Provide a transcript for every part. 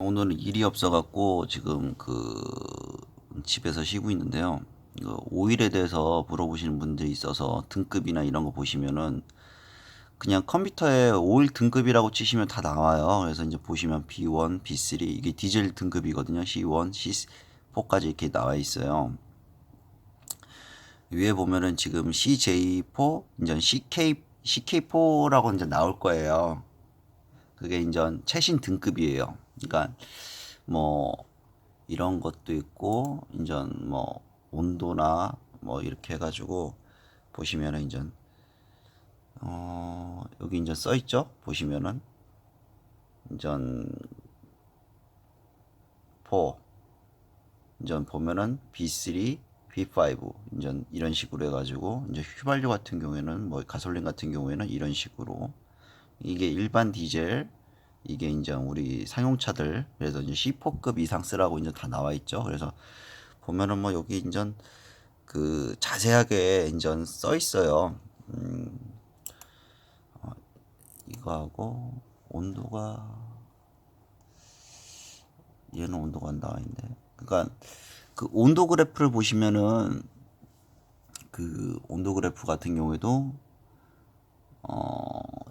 오늘은 일이 없어갖고 지금 집에서 쉬고 있는데요. 오일에 대해서 물어보시는 분들이 있어서 등급이나 이런 거 보시면은 그냥 컴퓨터에 오일 등급이라고 치시면 다 나와요. 그래서 이제 보시면 B1, B3 이게 디젤 등급이거든요. C1, C4까지 이렇게 나와 있어요. 위에 보면은 지금 CJ4, 이제 CK4라고 이제 나올 거예요. 그게 이제 최신 등급이에요. 그러니까 뭐 이런 것도 있고 인전 뭐 온도나 뭐 이렇게 해가지고 보시면은 인전 여기 인전 써 있죠. 보시면은 인전 4 인전 보면은 B3, B5 인전 이런 식으로 해가지고 이제 휘발유 같은 경우에는 뭐 가솔린 같은 경우에는 이런 식으로 이게 일반 디젤 이게 이제 우리 상용차들 그래서 이제 C4급 이상 쓰라고 이제 다 나와 있죠. 그래서 보면은 뭐 여기 인전 자세하게 인전 써 있어요. 이거하고 온도가 얘는 온도가 안 나와 있네. 그러니까 그 온도 그래프를 보시면은 그 온도 그래프 같은 경우에도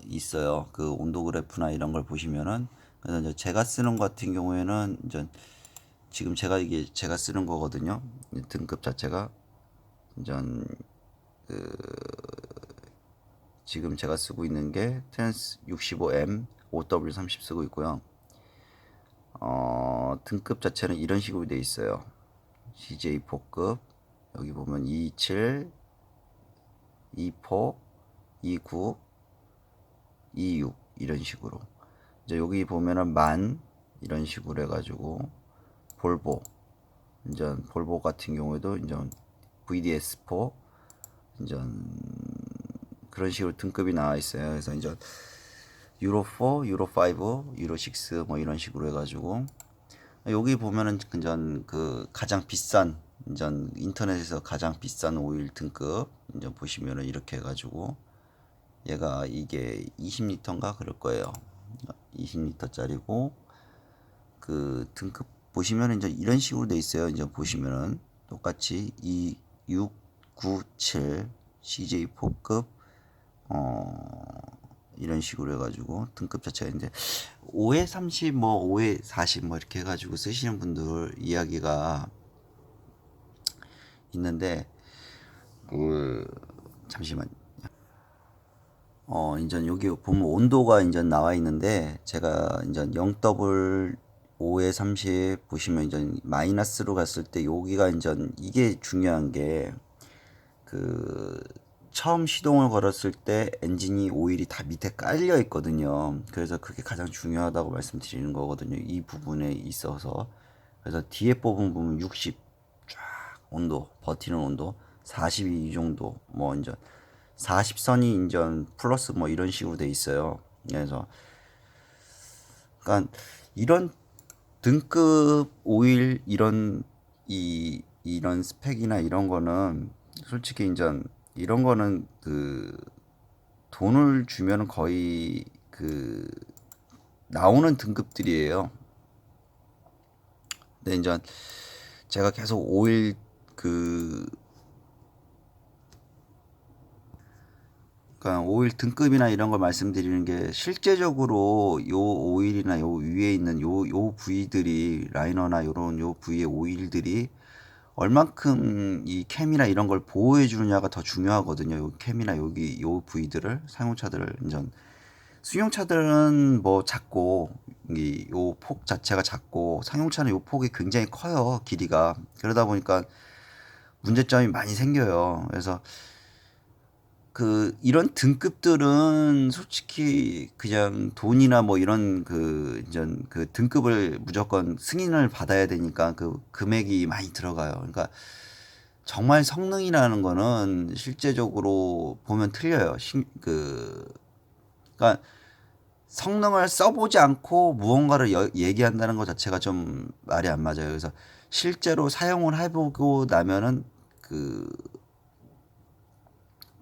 있어요. 그 온도 그래프나 이런 걸 보시면은 그래서 이제 제가 쓰는 것 같은 경우에는 이제 지금 이게 제가 쓰는 거거든요. 등급 자체가 이제 지금 제가 쓰고 있는 게 텐스 65M 5W30 쓰고 있고요. 등급 자체는 이런 식으로 되어 있어요. CJ4급 여기 보면 27, 24, 29, 26 이런 식으로 이제 여기 보면은 만 이런 식으로 해가지고 볼보 이제 볼보 같은 경우에도 이제 VDS4 이제 그런 식으로 등급이 나와 있어요. 그래서 이제 유로 4, 유로 5, 유로 6 뭐 이런 식으로 해가지고 여기 보면은 가장 비싼 인전 인터넷에서 가장 비싼 오일 등급 인전 보시면은 이렇게 해가지고 얘가 이게 20리터인가 그럴 거예요. 20리터짜리고 그 등급 보시면은 이제 이런 식으로 돼 있어요. 이제 보시면은 똑같이 2, 6, 9, 7 CJ4급 이런 식으로 해가지고 등급 자체가 이제 5에 30, 뭐 5에 40 뭐 이렇게 해가지고 쓰시는 분들 이야기가 있는데 잠시만. 이제 여기 보면 온도가 이제 나와 있는데 제가 이제 0W 5에 30 보시면 이제 마이너스로 갔을 때 여기가 이제 이게 중요한 게 그 처음 시동을 걸었을 때 엔진이 오일이 다 밑에 깔려 있거든요. 그래서 그게 가장 중요하다고 말씀드리는 거거든요. 이 부분에 있어서. 그래서 뒤에 뽑은 부분 60 쫙 온도 버티는 온도 42 이 정도 뭐 이제 40선이 인전 플러스 뭐 이런 식으로 돼 있어요. 그래서 그러니까 이런 등급 오일 이런 스펙이나 이런 거는 솔직히 인전 이런 거는 돈을 주면 거의 나오는 등급들이에요. 근데 인전 제가 계속 오일 그 그러니까 오일 등급이나 이런 걸 말씀드리는 게 실제적으로 요 오일이나 요 위에 있는 요 부위들이 라이너나 요런 요 부위의 오일들이 얼만큼 이 캠이나 이런 걸 보호해 주느냐가 더 중요하거든요. 요 캠이나 여기 요 부위들을 사용차들을 인전 승용차들은 뭐 작고 이 요 폭 자체가 작고 상용차는 요 폭이 굉장히 커요. 길이가. 그러다 보니까 문제점이 많이 생겨요. 그래서 이런 등급들은 솔직히 그냥 돈이나 뭐 이런 이전 등급을 무조건 승인을 받아야 되니까 그 금액이 많이 들어가요. 그러니까 정말 성능이라는 거는 실제적으로 보면 틀려요. 그러니까 성능을 써보지 않고 무언가를 얘기한다는 것 자체가 좀 말이 안 맞아요. 그래서 실제로 사용을 해보고 나면은 그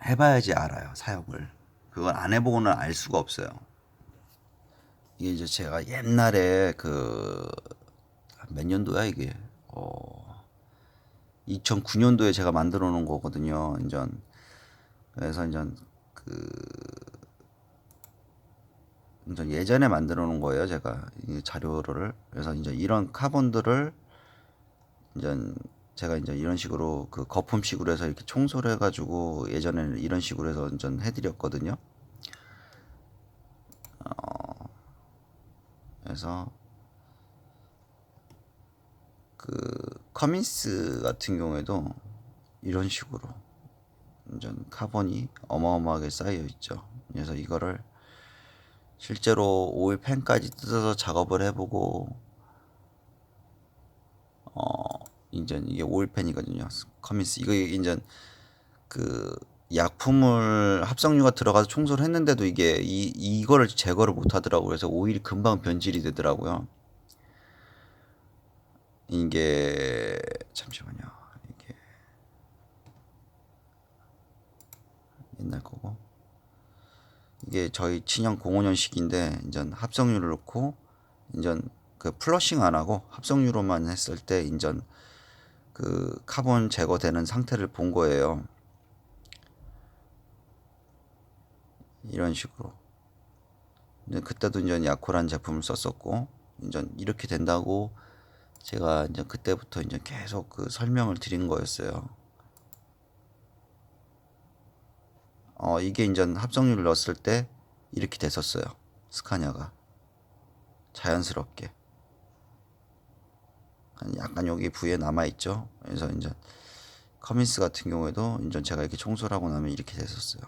해봐야지 알아요, 사용을. 그걸 안 해보고는 알 수가 없어요. 이게 이제 제가 옛날에 몇 년도야 이게 2009년도에 제가 만들어 놓은 거거든요. 인전 그래서 그 인전 예전에 만들어 놓은 거예요. 제가 이 자료를. 그래서 이제 이런 카본들을 인전 제가 이제 이런 식으로 그 거품식으로 해서 이렇게 청소를 해가지고 예전에는 이런 식으로 해서 인전 해드렸거든요. 그래서 그 커민스 같은 경우에도 이런 식으로 완전 카본이 어마어마하게 쌓여 있죠. 그래서 이거를 실제로 오일펜까지 뜯어서 작업을 해보고 이제 이게 오일펜이거든요. 커민스 이거 이제 그 약품을 합성유가 들어가서 청소를 했는데도 이게 이거를 제거를 못 하더라고요. 그래서 오일이 금방 변질이 되더라고요. 이게 잠시만요. 이게 옛날 거고 이게 저희 친형 05년식인데 이제 합성유를 넣고 이제 그 플러싱 안 하고 합성유로만 했을 때 이제 그 카본 제거되는 상태를 본 거예요. 이런 식으로. 이제 그때도 이제 야코란 제품을 썼었고 이제 이렇게 된다고 제가 이제 그때부터 이제 계속 그 설명을 드린 거였어요. 이게 이제 합성유를 넣었을 때 이렇게 됐었어요. 스카냐가 자연스럽게 약간 여기 부위에 남아 있죠. 그래서 이제 커민스 같은 경우에도 이제 제가 이렇게 청소를 하고 나면 이렇게 됐었어요.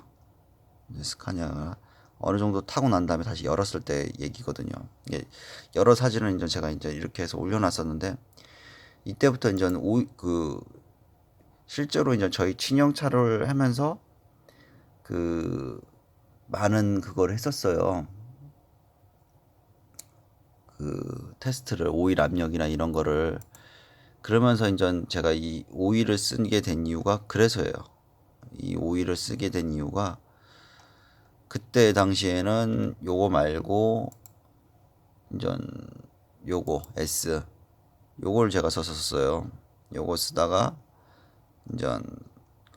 이제 스카냐가 어느 정도 타고 난 다음에 다시 열었을 때 얘기거든요. 이게 여러 사진을 이제 제가 이제 이렇게 해서 올려놨었는데 이때부터 이제 실제로 이제 저희 친형차를 하면서 그 많은 그걸 했었어요. 그 테스트를 오일 압력이나 이런 거를 그러면서 이제 제가 이 오일을 쓰게 된 이유가 그래서예요. 이 오일을 쓰게 된 이유가 그때 당시에는 요거 말고 이제 요거 S 요걸 제가 썼었어요. 요거 쓰다가 이제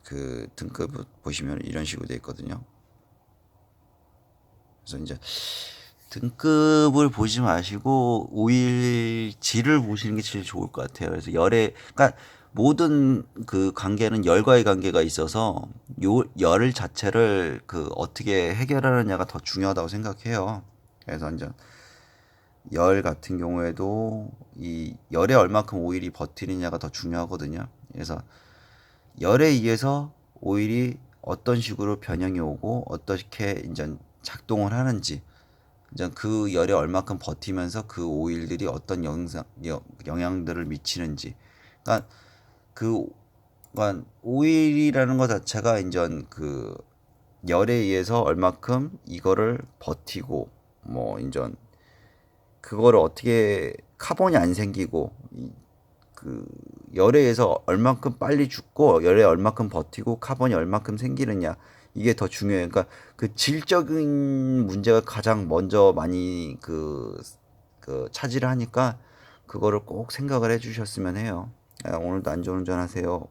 그 등급 보시면 이런 식으로 돼 있거든요. 그래서 이제 등급을 보지 마시고 오일 질을 보시는 게 제일 좋을 것 같아요. 그래서 그러니까 모든 그 관계는 열과의 관계가 있어서 요 열 자체를 그 어떻게 해결하느냐가 더 중요하다고 생각해요. 그래서 이제 열 같은 경우에도 이 열에 얼마큼 오일이 버티느냐가 더 중요하거든요. 그래서 열에 의해서 오일이 어떤 식으로 변형이 오고 어떻게 이제 작동을 하는지 이제 그 열에 얼마큼 버티면서 그 오일들이 어떤 영향들을 미치는지 그러니까 그 그러니까 오일이라는 것 자체가 이제 그 열에 의해서 얼마큼 이거를 버티고 뭐 이제 그거를 어떻게 카본이 안 생기고 그 열에 의해서 얼만큼 빨리 죽고 열에 얼마큼 버티고 카본이 얼마큼 생기느냐 이게 더 중요해요. 그러니까 그 질적인 문제가 가장 먼저 많이 그 차지를 하니까 그거를 꼭 생각을 해주셨으면 해요. 오늘도 안전운전하세요.